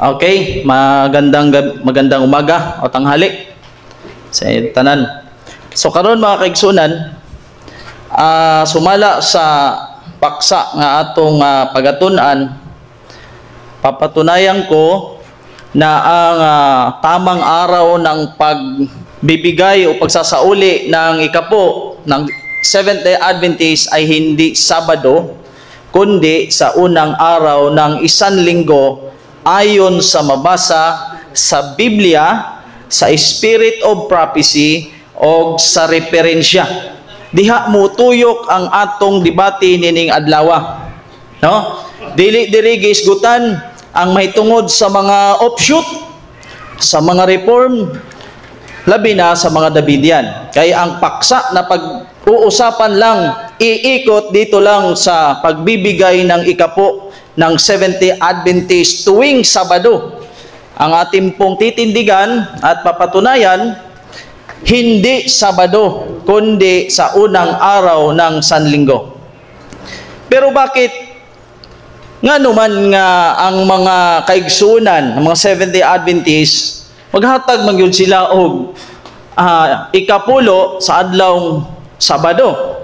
Okay, magandang umaga o tanghali sa tanan. So karon mga kaigsunan, sumala sa paksa nga atong pagatun-an, papatunayan ko na ang tamang araw ng pagbibigay o pagsasauli ng ikapo ng Seventh-day Adventist ay hindi Sabado, kundi sa unang araw ng isang linggo ayon sa mabasa sa Biblia, sa Spirit of Prophecy o sa referensya. Diha mo tuyok ang atong debate nining adlaw. No? Dili diri gisgutan ang mahitungod sa mga offshoot, sa mga reform, labi na sa mga Davidian. Kaya ang paksa na pag-uusapan lang, iikot dito lang sa pagbibigay ng ikapo ng Seventh-day Adventist tuwing Sabado. Ang ating pong titindigan at papatunayan, hindi Sabado, kundi sa unang araw ng Sanlinggo. Pero bakit nga naman nga ang mga kaigsunan, ang mga Seventh-day Adventist, maghatag magyud sila og ikapulo sa adlawng Sabado?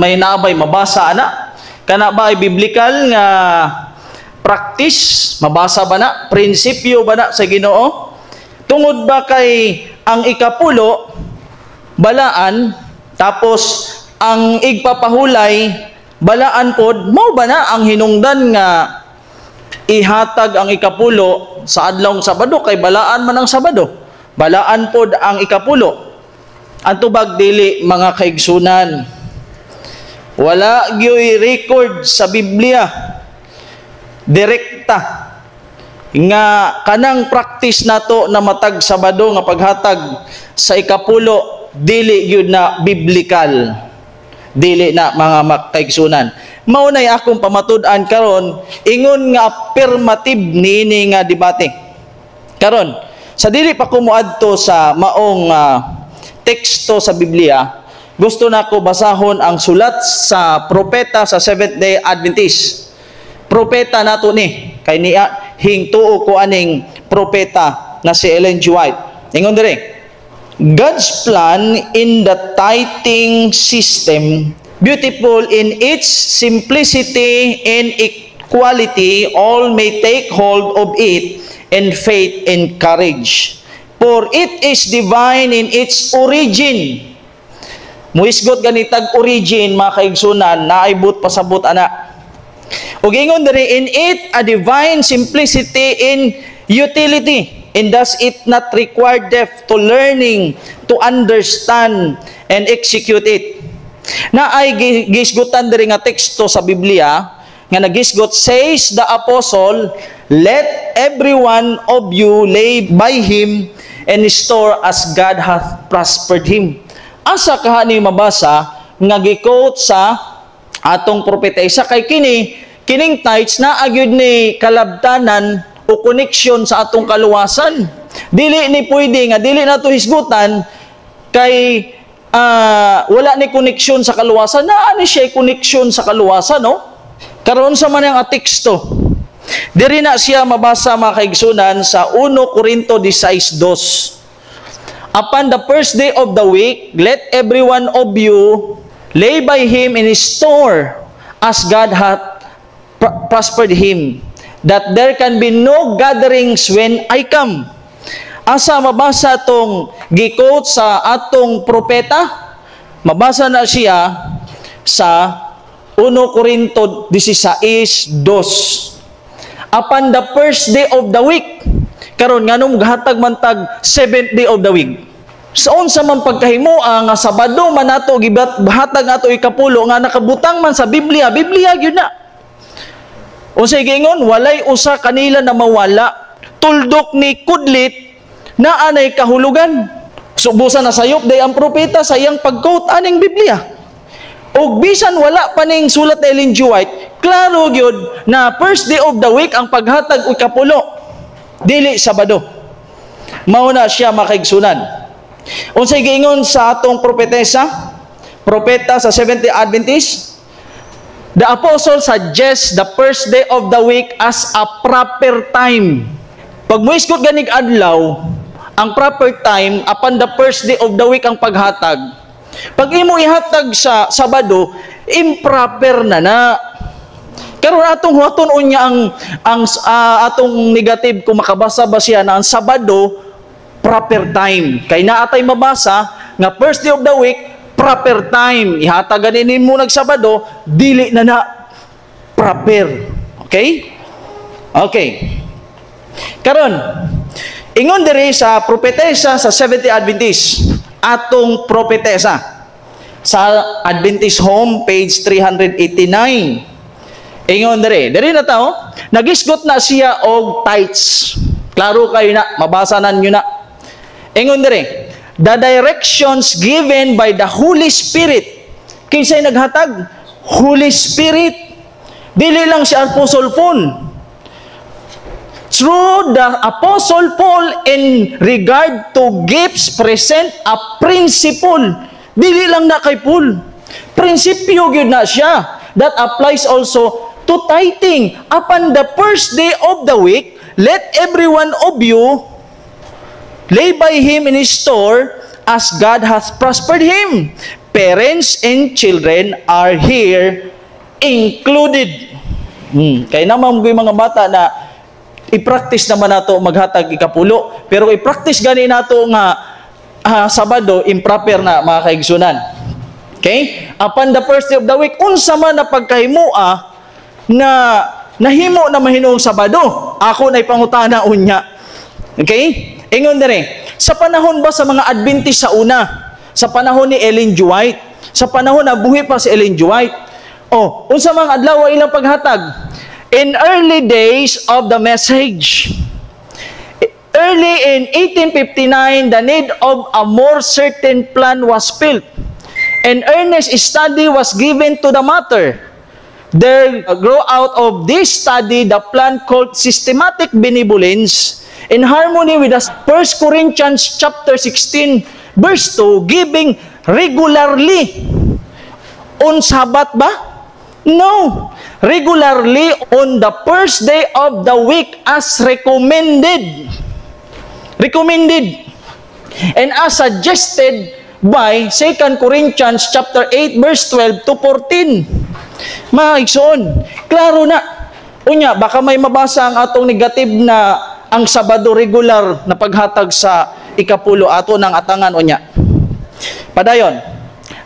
May naabay mabasa ana? Kana ba ay biblical nga practice? Mabasa ba na? Prinsipyo ba na sa Ginoo? Tungod ba kay ang ikapulo balaan, tapos ang igpapahulay balaan pod, mao ba na ang hinungdan nga ihatag ang ikapulo sa adlawng Sabado kay balaan man ang Sabado? Balaan pod ang ikapulo. Ang tubag dili mga kaigsunan. Wala gyoy record sa Biblia direkta nga kanang practice nato na matag Sabado nga paghatag sa ikapulo, dili gyud na biblical, dili na mga kaigsunan. Mao nay akong pamatud-an karon, ingon nga affirmative niini nga debate. Karon sa dili pa ko moadto sa maong teksto sa Biblia, gusto na ko basahon ang sulat sa propeta sa Seventh-day Adventist. Propeta nato ni, kay niya hingtuo ko aning propeta na si Ellen G. White. Ingon dire, God's plan in the tithing system, beautiful in its simplicity and equality, all may take hold of it and faith and courage. For it is divine in its origin. Muisgot ganitag origin mga kaigsunan, naaibot pasabot ana. Ug ingon diri, in it a divine simplicity in utility, and thus it not require depth to learning to understand and execute it. Na ay gisgutan diri nga teksto sa Biblia nga nagisgot, says the apostle, let every one of you lay by him and store as God hath prospered him. Asa kahani mabasa nga gi-quote sa atong propeta isa kay kining tithes na agyud ni kalabtanan o connection sa atong kaluwasan. Dili ni pwede nga dili nato hisgutan kay wala ni connection sa kaluwasan. Naa ni siya connection sa kaluwasan, no? Karon sa man ang teksto. Diri na siya mabasa mga kaigsunan sa 1 Corinto 16:2. Upon the first day of the week, let every one of you lay by him in his store, as God hath prospered him, that there can be no gatherings when I come. Asa mabasa tong gi-quote sa atong propeta? Mabasa na siya sa 1 Corinto 16:2. Upon the first day of the week, karon nganong gahatag man tag 7th day of the week. Sa unsa man pagkahimoa nga Sabado man nato gihatag ato ikapulo nga nakabutang man sa Biblia gyud na. Unsay giingon, walay usa kanila na mawala. Tuldok ni kudlit na anay kahulugan. Subusan na sayop day ang propeta sa iyang pag-quote aning Biblia. Og bisan wala pa ning sulat ni Ellen G. White, klaro gyud na first day of the week ang paghatag og ikapulo, dili Sabado. Mao na siya makaigsunan. Unsay giingon sa atong propeta sa Seventh-day Adventist? The apostle suggests the first day of the week as a proper time. Pag mo iskot ganig adlaw, ang proper time upon the first day of the week ang paghatag. Pag imo ihatag sa Sabado, improper na. Karon atong huwaton unya ang atong negative kung makabasa ba siya na ang Sabado proper time. Kay naatay mabasa nga first day of the week proper time. Ihatagan ganin mo nagsabado, dili na proper. Okay? Okay. Karon, ingon diri sa propetesa sa Seventh-day Adventist, atong propetesa sa Adventist Home, page 389. Ingon diri na tao, nagisgot na siya og tithes. Klaro kayo na, mabasa na nyo na. Ingon diri, the directions given by the Holy Spirit. Kinsay naghatag? Holy Spirit. Dili lang si Apostle Paul. Through the Apostle Paul in regard to gifts present a principle. Dili lang na kay Paul. Prinsipyo gyud na siya. That applies also to tithing. Upon the first day of the week, let every one of you lay by him in his store as God hath prospered him. Parents and children are here included. Kaya naman mga bata na i-practice naman nato maghatag ikapulo. Pero i-practice gani nato nga Sabado, improper na mga kaigsunan. Okay? Upon the first day of the week, unsa man na pagkahimua na nahimo na mahinoong Sabado. Ako na'y pangutana unya. Okay? Ingon dere, sa panahon ba sa mga Adventist sa una, sa panahon ni Ellen G. White, sa panahon na buhi pa si Ellen G. White, unsa mga adlaw ilang paghatag? In early days of the message, early in 1859, the need of a more certain plan was felt. An earnest study was given to the matter. There grew out of this study the plan called systematic benevolence, in harmony with the 1 Corinthians chapter 16 verse 2, giving regularly on Sabbath ba? No. Regularly on the first day of the week as recommended. Recommended. And as suggested by 2 Corinthians chapter 8 verse 12 to 14. Mga igsoon, klaro na. Unya, baka may mabasa ang atong negative na ang Sabado regular na paghatag sa ikapulo ato ng atangan unya. Padayon,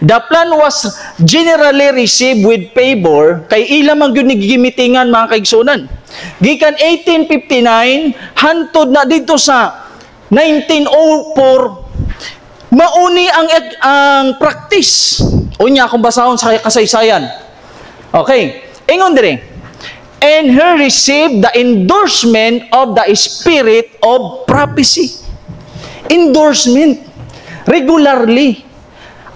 the plan was generally received with favor kay ilang man gyud nigimitingan mga kaigsunan. Gikan 1859 hantod na dito sa 1904 mauni ang practice. Unya kung basahon sa kasaysayan. Okay, ingon dire. And he received the endorsement of the spirit of prophecy. Endorsement. Regularly.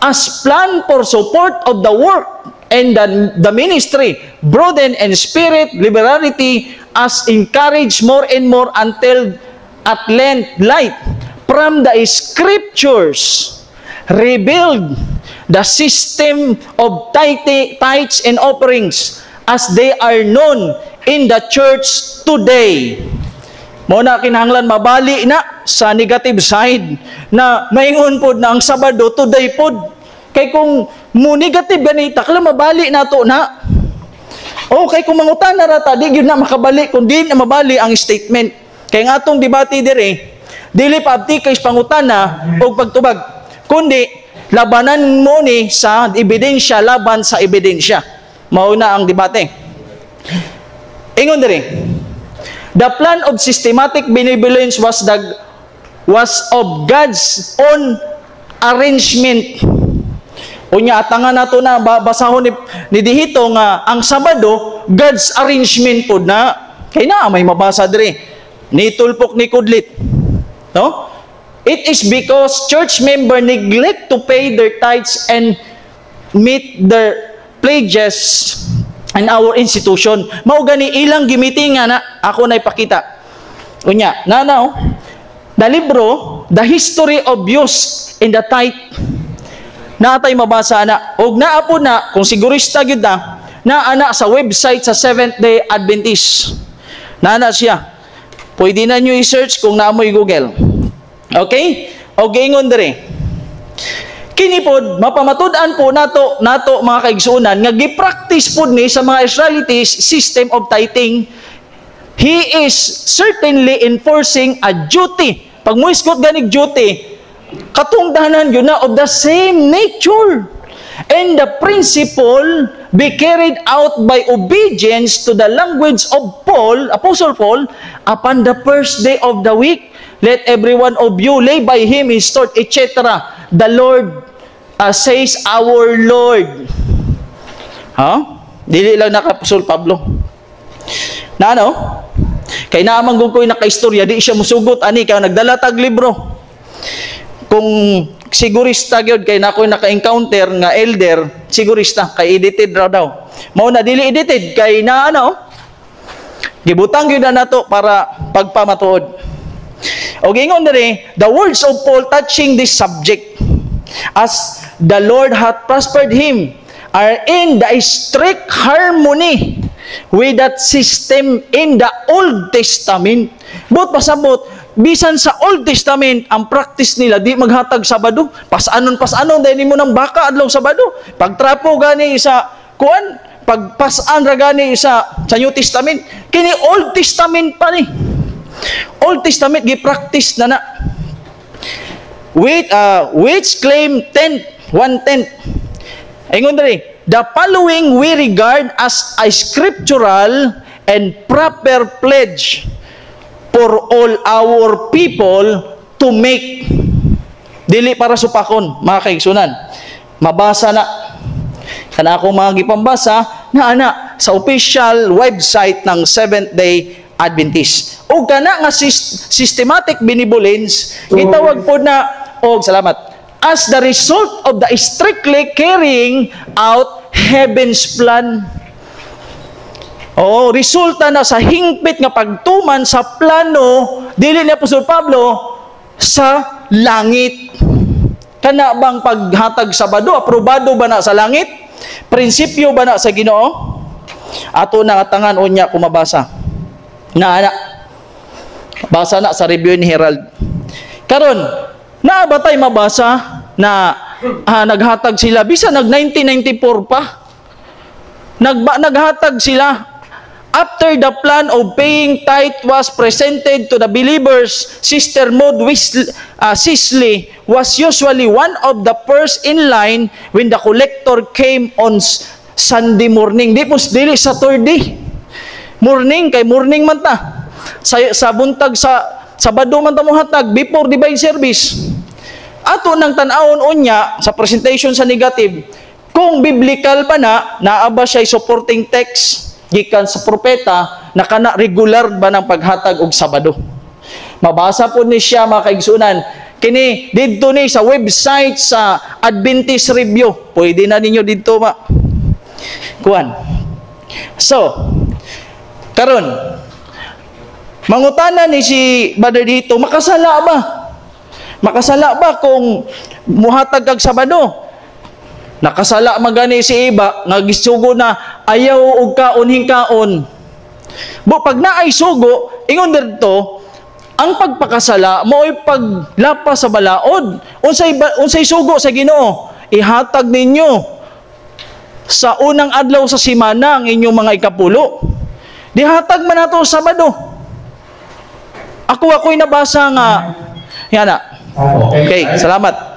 As plan for support of the work and the ministry, broaden and spirit liberality as encouraged more and more until at length light from the scriptures revealed the system of tithes and offerings as they are known in the church today. Muna kinahanglan mabali na sa negative side na maingon pod na ang Sabado today pod. Kay kung mo negative ganita kala mabali nato na. Kay kung mangutan na rata di gyud na makabali kung di na mabali ang statement. Kay nga atong debate dire dili pa abti kay pangutana og pagtubag kundi labanan mo ni sa ebidensya laban sa ebidensya. Mao na ang debate. Ingon diri. The plan of systematic benevolence was of God's own arrangement. Unya atangan nato na basahon ni dihito nga ang Sabado God's arrangement pod na. Kay na may mabasa diri. Ni tulpok ni kudlit. No? It is because church member neglect to pay their tithes and meet their pledges in our institution. Mao gani ilang gimiting nga na ako na ipakita. Unya, the libro, The History of Use in the Tithe. Natay mabasa na og naa po na kung sigurista gyud na na ana sa website sa Seventh-day Adventist. Na ana siya. Pwede na nyo i-search kung naamoy Google. Okay? O giingon dire. Kini pod mapamatud-an po nato mga kaigsuonan nga gi-practice pod ni sa mga Israelites system of tithing. He is certainly enforcing a duty. Pag mo isgot ganig duty, katungdanan yun na of the same nature. And the principle be carried out by obedience to the language of Paul, Apostle Paul, upon the first day of the week. Let every one of you lay by him his sword, etc. The Lord says our Lord. Dili lang naka Apostle Pablo. Na ano? Kay naamang ko'y nakaistorya, di siya musugot, ani, kaya nagdala tag libro. Kung sigurista gyud kay na ako'y naka-encounter nga elder, sigurista, kay edited raw daw. Mao na, dili edited, kay na ano, gibutang gyud na nato para pagpamatuod. O gingon diri, the words of Paul touching this subject, as the Lord hath prospered him, are in the strict harmony with that system in the Old Testament. But pasabot, bisan sa Old Testament, ang practice nila, di maghatag Sabado. Pasanon dahil mo ng baka adlaw Sabado. Pagtrapo gani sa kuan, pagpasan ra gani sa New Testament. Kini Old Testament pa ni. Old Testament gi-practice na. Which claim 1/10. Ingon diri, the following we regard as a scriptural and proper pledge for all our people to make. Dili para supakon, mga kaigsunan. Mabasa na. Kana akong mga gipambasa na ana sa official website ng Seventh-day Adventist. O kana nga systematic benevolence, gitawag po na, salamat, as the result of the strictly carrying out heaven's plan. Resulta na sa hingpit nga pagtuman sa plano dili ni Apostol Pablo sa langit. Kana bang paghatag Sabado, aprobado ba na sa langit? Prinsipyo ba na sa Ginoo? Ato na atangan unya kung mabasa. Basa na sa Review and Herald. Karon, naabatay mabasa na naghatag sila bisan nag 1994 pa. Naghatag sila after the plan of paying tithe was presented to the believers. Sister Maud Sisley was usually one of the first in line when the collector came on Sunday morning. Dili Saturday morning, kay morning man ta. Sa buntag sa Sabado man ta mo hatag before divine service. Ato nang tan-awon unya sa presentation sa negative, kung biblical ba na, naaba siya supporting text gikan sa propeta na kana regular ba ng paghatag og Sabado. Mabasa po ni siya mga kaigsunan. Kini didto ni sa website sa Adventist Review. Pwede na ninyo didto kuan. So, karon mangutana ni si Brother dito, makasala ba? Makasala ba kung muhatag kag Sabado? Nakasala magani si iba, nagisugo na ayaw og kaon hingkaon. Pag naay sugo, ingon dito, ang pagpakasala mo'y paglapas sa balaod. Unsay sugo sa Ginoo, ihatag ninyo sa unang adlaw sa semana ang inyong mga ikapulo. Dihatag man nato Sabado. Ako'y nabasa nga. Yan na. Okay, salamat.